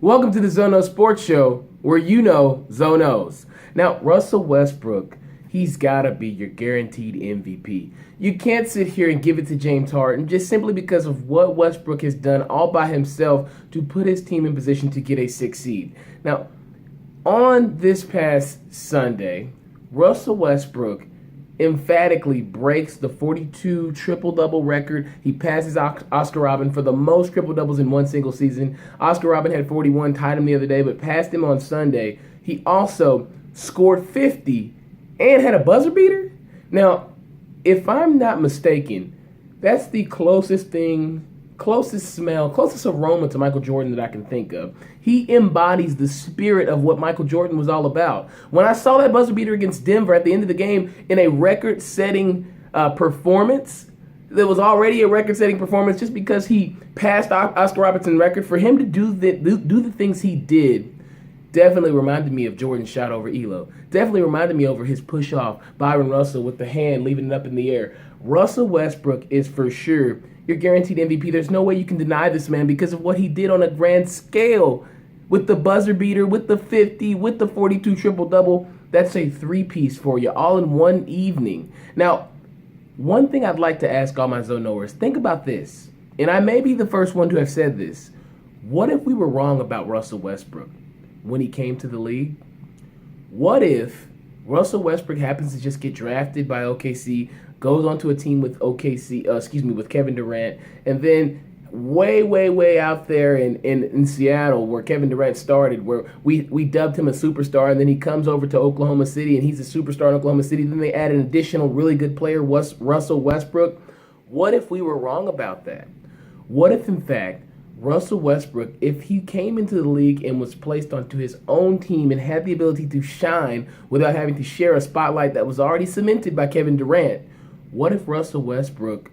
Welcome to the Zono Sports Show, where you know Zonos. Now, Russell Westbrook, he's got to be your guaranteed MVP. You can't sit here and give it to James Harden just simply because of what Westbrook has done all by himself to put his team in position to get a 6th seed. Now, on this past Sunday, Russell Westbrook emphatically breaks the 42 triple-double record. He passes Oscar Robin for the most triple-doubles in one single season. Oscar Robin had 41, tied him the other day, but passed him on Sunday. He also scored 50 and had a buzzer beater. Now, if I'm not mistaken, that's the closest smell, closest aroma to Michael Jordan that I can think of. He embodies the spirit of what Michael Jordan was all about. When I saw that buzzer beater against Denver at the end of the game in a record-setting performance, there was already a record-setting performance just because he passed Oscar Robertson's record. For him to do the things he did definitely reminded me of Jordan's shot over Elo. Definitely reminded me over his push-off, Byron Russell with the hand leaving it up in the air. Russell Westbrook is for sure your guaranteed MVP. There's no way you can deny this man because of what he did on a grand scale with the buzzer beater, with the 50, with the 42 triple-double. That's a three-piece for you, all in one evening. Now, one thing I'd like to ask all my Zonowers, think about this, and I may be the first one to have said this. What if we were wrong about Russell Westbrook when he came to the league? What if Russell Westbrook happens to just get drafted by OKC, goes onto a team with with Kevin Durant, and then way out there in Seattle where Kevin Durant started, where we dubbed him a superstar, and then he comes over to Oklahoma City and he's a superstar in Oklahoma City. Then they add an additional really good player, Russell Westbrook. What if we were wrong about that? What if, in fact, Russell Westbrook, if he came into the league and was placed onto his own team and had the ability to shine without having to share a spotlight that was already cemented by Kevin Durant, what if Russell Westbrook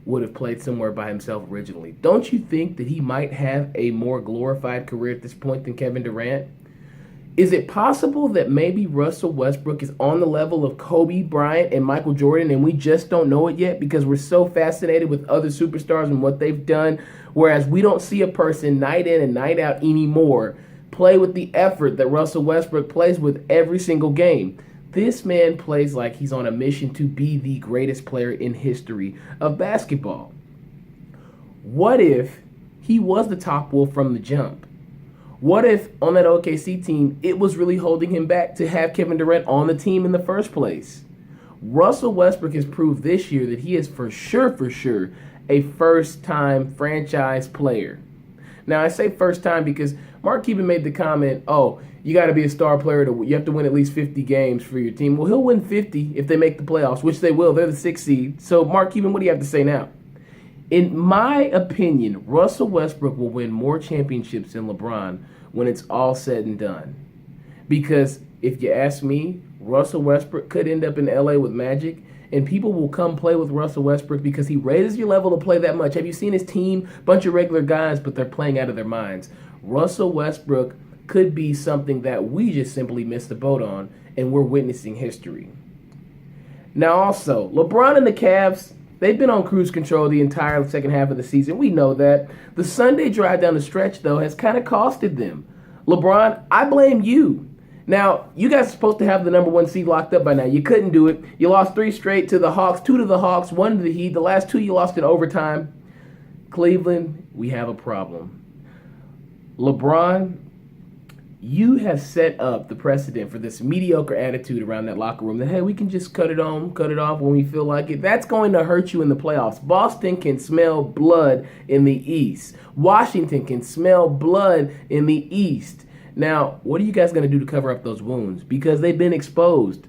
would have played somewhere by himself originally? Don't you think that he might have a more glorified career at this point than Kevin Durant? Is it possible that maybe Russell Westbrook is on the level of Kobe Bryant and Michael Jordan, and we just don't know it yet because we're so fascinated with other superstars and what they've done, whereas we don't see a person night in and night out anymore play with the effort that Russell Westbrook plays with every single game? This man plays like he's on a mission to be the greatest player in history of basketball. What if he was the top wolf from the jump? What if on that OKC team, it was really holding him back to have Kevin Durant on the team in the first place? Russell Westbrook has proved this year that he is for sure, a first-time franchise player. Now, I say first time because Mark Cuban made the comment, you got to be a star player. You have to win at least 50 games for your team. Well, he'll win 50 if they make the playoffs, which they will. They're the 6th seed. So, Mark Cuban, what do you have to say now? In my opinion, Russell Westbrook will win more championships than LeBron when it's all said and done. Because if you ask me, Russell Westbrook could end up in LA with Magic, and people will come play with Russell Westbrook because he raises your level to play that much. Have you seen his team? Bunch of regular guys, but they're playing out of their minds. Russell Westbrook could be something that we just simply missed the boat on, and we're witnessing history. Now also, LeBron and the Cavs, they've been on cruise control the entire second half of the season. We know that. The Sunday drive down the stretch, though, has kind of costed them. LeBron, I blame you. Now, you guys are supposed to have the number 1 seed locked up by now. You couldn't do it. You lost 3 straight to the Hawks, 2 to the Hawks, 1 to the Heat. The last 2 you lost in overtime. Cleveland, we have a problem. LeBron, you have set up the precedent for this mediocre attitude around that locker room that, hey, we can just cut it off when we feel like it. That's going to hurt you in the playoffs. Boston can smell blood in the East. Washington can smell blood in the East. Now, what are you guys going to do to cover up those wounds? Because they've been exposed.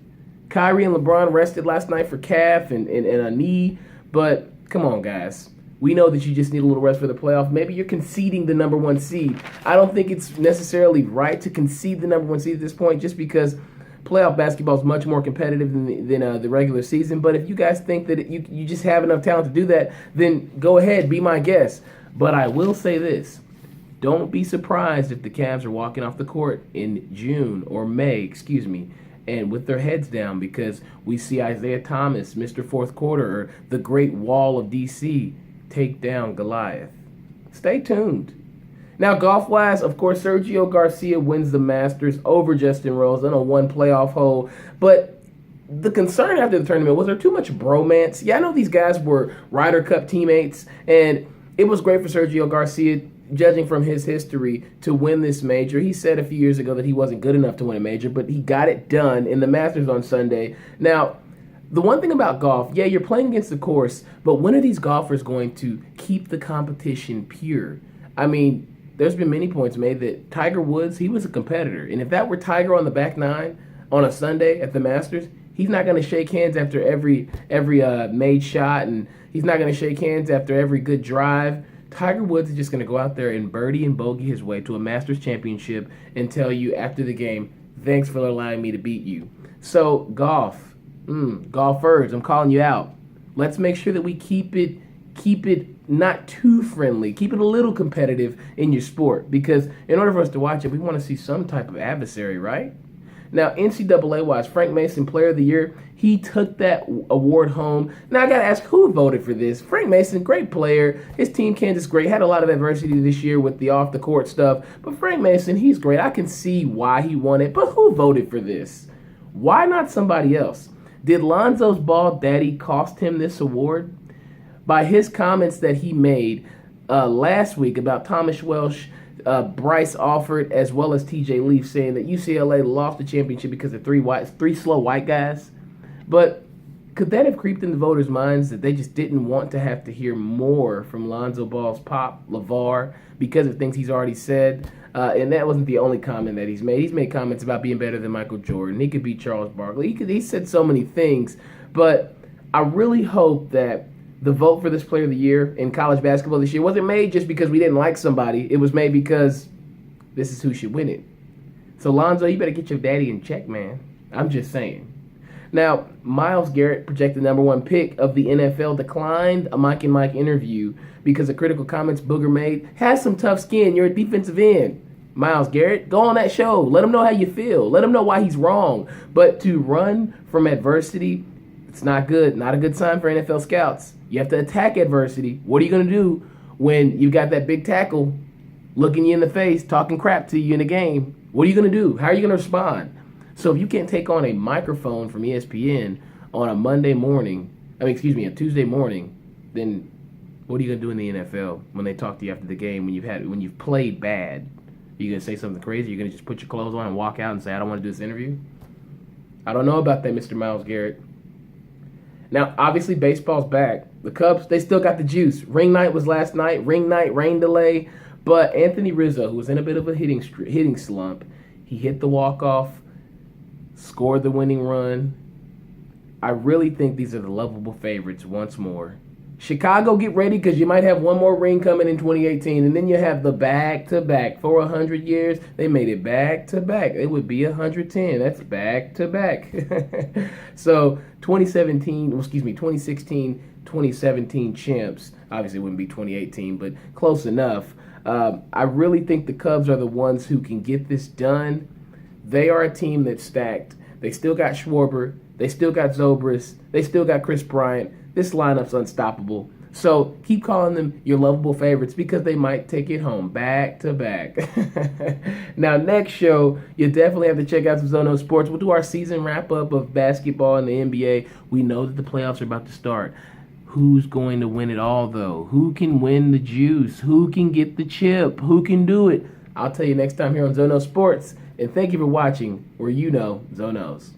Kyrie and LeBron rested last night for calf and a knee, but come on, guys. We know that you just need a little rest for the playoff. Maybe you're conceding the number 1 seed. I don't think it's necessarily right to concede the number 1 seed at this point just because playoff basketball is much more competitive than the regular season. But if you guys think that you just have enough talent to do that, then go ahead, be my guest. But I will say this. Don't be surprised if the Cavs are walking off the court in June or May, and with their heads down because we see Isaiah Thomas, Mr. Fourth Quarter, or the Great Wall of D.C., take down Goliath. Stay tuned. Now, golf-wise, of course, Sergio Garcia wins the Masters over Justin Rose on a one playoff hole. But the concern after the tournament was there too much bromance? Yeah, I know these guys were Ryder Cup teammates, and it was great for Sergio Garcia, judging from his history, to win this major. He said a few years ago that he wasn't good enough to win a major, but he got it done in the Masters on Sunday. Now, the one thing about golf, yeah, you're playing against the course, but when are these golfers going to keep the competition pure? I mean, there's been many points made that Tiger Woods, he was a competitor. And if that were Tiger on the back nine on a Sunday at the Masters, he's not going to shake hands after every made shot, and he's not going to shake hands after every good drive. Tiger Woods is just going to go out there and birdie and bogey his way to a Masters championship and tell you after the game, thanks for allowing me to beat you. So golfers, I'm calling you out. Let's make sure that we keep it not too friendly. Keep it a little competitive in your sport, because in order for us to watch it, we want to see some type of adversary, right? Now, NCAA-wise, Frank Mason, Player of the Year, he took that award home. Now, I got to ask, who voted for this? Frank Mason, great player. His team, Kansas, great. Had a lot of adversity this year with the off-the-court stuff. But Frank Mason, he's great. I can see why he won it. But who voted for this? Why not somebody else? Did Lonzo's bald daddy cost him this award? By his comments that he made last week about Thomas Welsh, Bryce Alford, as well as TJ Leaf, saying that UCLA lost the championship because of three slow white guys. But could that have creeped into voters' minds that they just didn't want to have to hear more from Lonzo Ball's pop, LeVar, because of things he's already said? And that wasn't the only comment that he's made. He's made comments about being better than Michael Jordan. He could beat Charles Barkley. He said so many things. But I really hope that the vote for this Player of the Year in college basketball this year wasn't made just because we didn't like somebody. It was made because this is who should win it. So, Lonzo, you better get your daddy in check, man. I'm just saying. Now, Myles Garrett, projected #1 pick of the NFL, declined a Mike and Mike interview because of critical comments Booger made. Has some tough skin. You're a defensive end. Myles Garrett, go on that show. Let him know how you feel. Let him know why he's wrong. But to run from adversity, it's not good. Not a good sign for NFL scouts. You have to attack adversity. What are you going to do when you got that big tackle looking you in the face, talking crap to you in a game? What are you going to do? How are you going to respond? So if you can't take on a microphone from ESPN on a a Tuesday morning, then what are you going to do in the NFL when they talk to you after the game when you've played bad? Are you going to say something crazy? You're going to just put your clothes on and walk out and say, I don't want to do this interview? I don't know about that, Mr. Myles Garrett. Now, obviously, baseball's back. The Cubs, they still got the juice. Ring night was last night. Ring night, rain delay. But Anthony Rizzo, who was in a bit of a hitting slump, he hit the walk-off, scored the winning run. I really think these are the lovable favorites once more. Chicago, get ready because you might have one more ring coming in 2018, and then you have the back-to-back. For 100 years, they made it back-to-back. It would be 110. That's back-to-back. So 2016, 2017 champs. Obviously, it wouldn't be 2018, but close enough. I really think the Cubs are the ones who can get this done. They are a team that's stacked. They still got Schwarber. They still got Zobrist. They still got Chris Bryant. This lineup's unstoppable. So keep calling them your lovable favorites because they might take it home back to back. Now, next show, you definitely have to check out some Zono Sports. We'll do our season wrap-up of basketball and the NBA. We know that the playoffs are about to start. Who's going to win it all, though? Who can win the juice? Who can get the chip? Who can do it? I'll tell you next time here on Zono Sports. And thank you for watching, where you know Zonos.